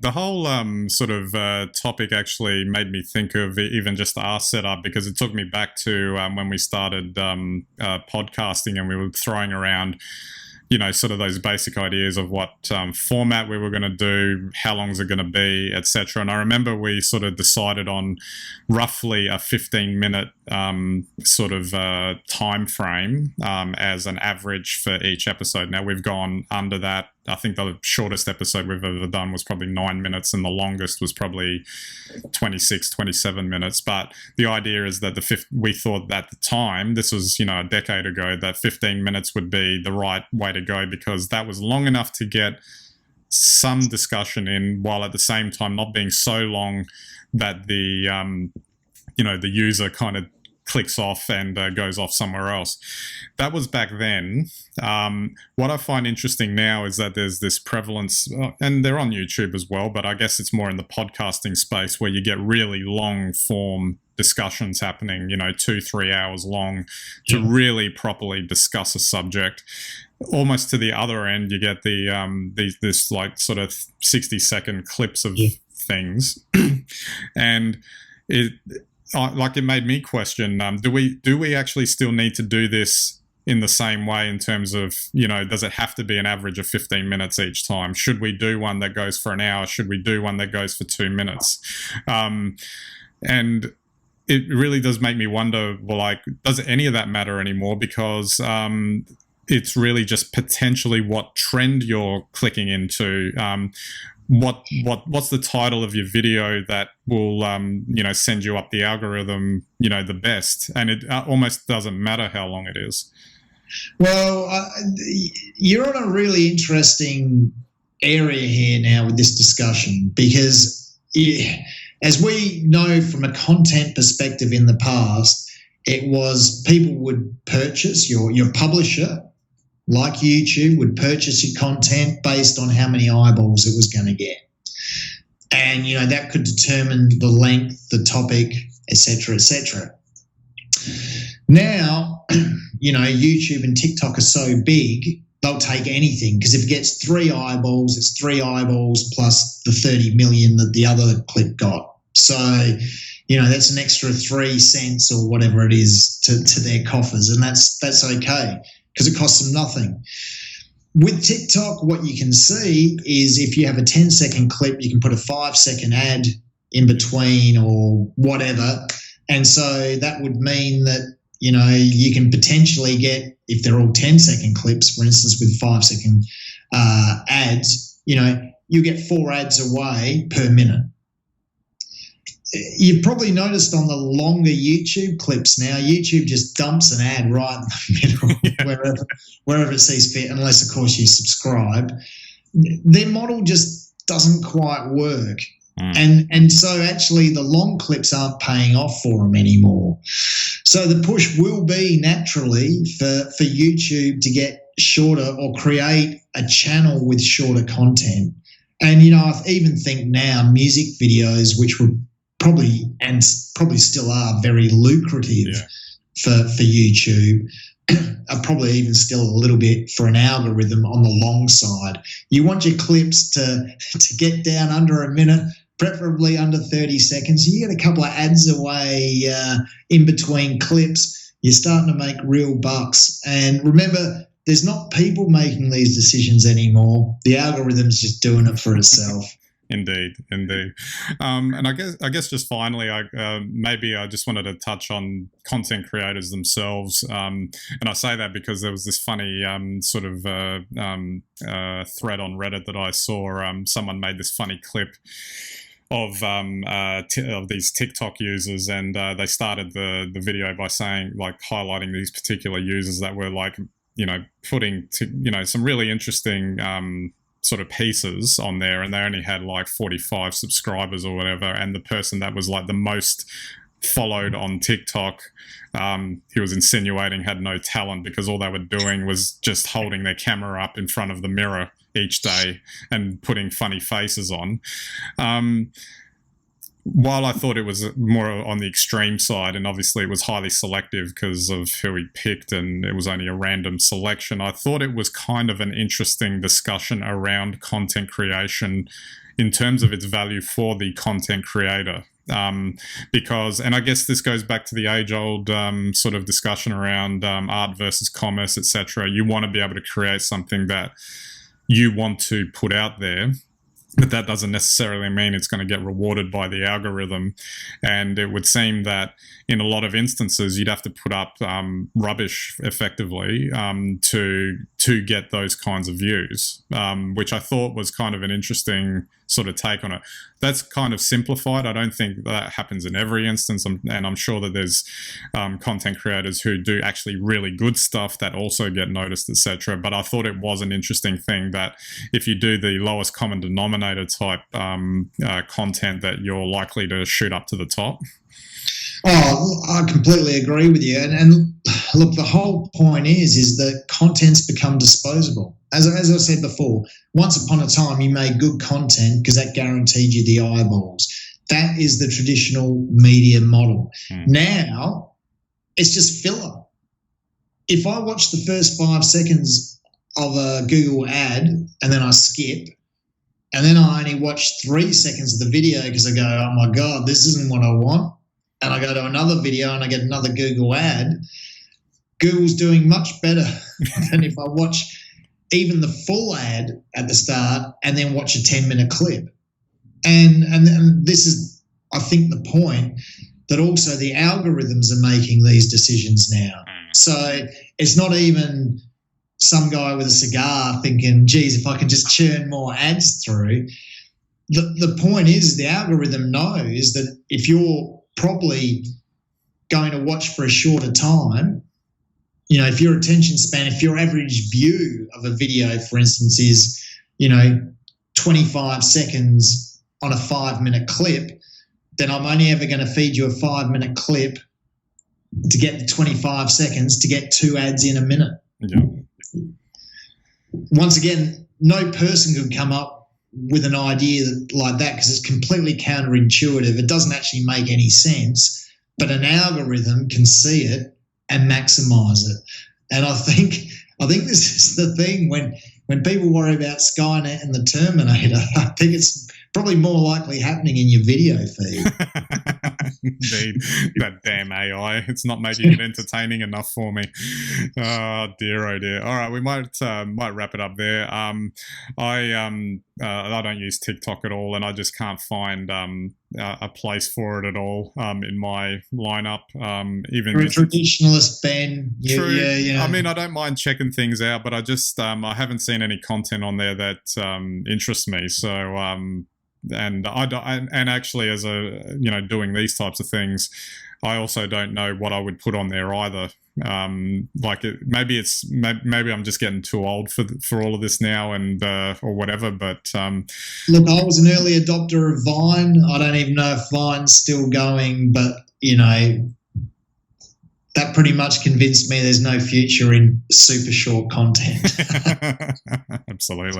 The whole sort of topic actually made me think of even just our setup, because it took me back to when we started podcasting, and we were throwing around, sort of those basic ideas of what format we were going to do, how long is it going to be, etc. And I remember we sort of decided on roughly a 15-minute sort of time frame as an average for each episode. Now we've gone under that. I think the shortest episode we've ever done was probably 9 minutes, and the longest was probably 26, 27 minutes. But the idea is that we thought at the time, this was, a decade ago, that 15 minutes would be the right way to go, because that was long enough to get some discussion in, while at the same time not being so long that the user kind of clicks off and goes off somewhere else. That was back then. What I find interesting now is that there's this prevalence, and they're on YouTube as well, but I guess it's more in the podcasting space, where you get really long form discussions happening, 2-3 hours long, to really properly discuss a subject. Almost to the other end, you get this like sort of 60-second clips of things, and it made me question: do we actually still need to do this in the same way, in terms of, does it have to be an average of 15 minutes each time? Should we do one that goes for an hour? Should we do one that goes for 2 minutes? And it really does make me wonder, well, like, does any of that matter anymore? Because it's really just potentially what trend you're clicking into. What's the title of your video that will send you up the algorithm the best? And it almost doesn't matter how long it is. Well, you're on a really interesting area here now with this discussion, because as we know from a content perspective in the past, it was people would purchase, your publisher, like YouTube, would purchase your content based on how many eyeballs it was going to get. And, that could determine the length, the topic, etc., etc. Now, YouTube and TikTok are so big, they'll take anything, because if it gets 3 eyeballs, it's 3 eyeballs plus the 30 million that the other clip got. So, that's an extra 3 cents or whatever it is to their coffers, and that's okay, because it costs them nothing. With TikTok, what you can see is if you have a 10-second clip, you can put a 5-second ad in between or whatever. And so that would mean that, you can potentially get, if they're all 10-second clips, for instance, with 5-second ads, you get 4 ads away per minute. You've probably noticed on the longer YouTube clips now, YouTube just dumps an ad right in the middle, wherever it sees fit, unless, of course, you subscribe. Their model just doesn't quite work. And so actually the long clips aren't paying off for them anymore. So the push will be naturally for YouTube to get shorter, or create a channel with shorter content. And, I even think now music videos, which were probably still are very lucrative for YouTube, are probably even still a little bit for an algorithm on the long side. You want your clips to get down under a minute, preferably under 30 seconds. You get a couple of ads away in between clips, you're starting to make real bucks. And remember, there's not people making these decisions anymore. The algorithm's just doing it for itself. Indeed. And I guess just finally, maybe I just wanted to touch on content creators themselves. And I say that because there was this funny sort of thread on Reddit that I saw. Someone made this funny clip of these TikTok users, and they started the video by saying, like, highlighting these particular users that were like, putting some really interesting sort of pieces on there, and they only had like 45 subscribers or whatever, and the person that was like the most followed on TikTok, he was insinuating had no talent, because all they were doing was just holding their camera up in front of the mirror each day and putting funny faces on. while I thought it was more on the extreme side, and obviously it was highly selective because of who he picked and it was only a random selection, I thought it was kind of an interesting discussion around content creation in terms of its value for the content creator. Because, and I guess this goes back to the age-old sort of discussion around art versus commerce, etc. You want to be able to create something that you want to put out there, but that doesn't necessarily mean it's going to get rewarded by the algorithm. And it would seem that in a lot of instances, you'd have to put up rubbish effectively to get those kinds of views, which I thought was kind of an interesting sort of take on it. That's kind of simplified. I don't think that happens in every instance, and I'm sure that there's content creators who do actually really good stuff that also get noticed, etc. But I thought it was an interesting thing that if you do the lowest common denominator type content, that you're likely to shoot up to the top. Oh, I completely agree with you. And look, the whole point is that content's become disposable. As I said before, once upon a time you made good content because that guaranteed you the eyeballs. That is the traditional media model. Now, it's just filler. If I watch the first 5 seconds of a Google ad and then I skip, and then I only watch 3 seconds of the video because I go, oh my God, this isn't what I want, and I go to another video and I get another Google ad, Google's doing much better than if I watch even the full ad at the start and then watch a 10-minute clip. And this is, I think, the point that also the algorithms are making these decisions now. So it's not even some guy with a cigar thinking, geez, if I can just churn more ads through. The point is the algorithm knows that if you're probably going to watch for a shorter time, you know, if your attention span, if your average view of a video, for instance, is, 25 seconds on a 5-minute clip, then I'm only ever going to feed you a 5-minute clip to get the 25 seconds to get 2 ads in a minute. Yeah. Once again, no person could come up with an idea like that because it's completely counterintuitive. It doesn't actually make any sense, but an algorithm can see it and maximize it. And I think this is the thing when people worry about Skynet and the Terminator, I think it's probably more likely happening in your video feed. Indeed, that damn AI. It's not making it entertaining enough for me. Oh dear, oh dear. All right, we might wrap it up there. I don't use TikTok at all, and I just can't find a place for it at all in my lineup. Even you're a traditionalist, Ben. True. Yeah. I mean, I don't mind checking things out, but I just I haven't seen any content on there that interests me. So. And actually, as doing these types of things, I also don't know what I would put on there either. Maybe I'm just getting too old for all of this now, and or whatever. But look, I was an early adopter of Vine. I don't even know if Vine's still going, but that pretty much convinced me there's no future in super short content. Absolutely.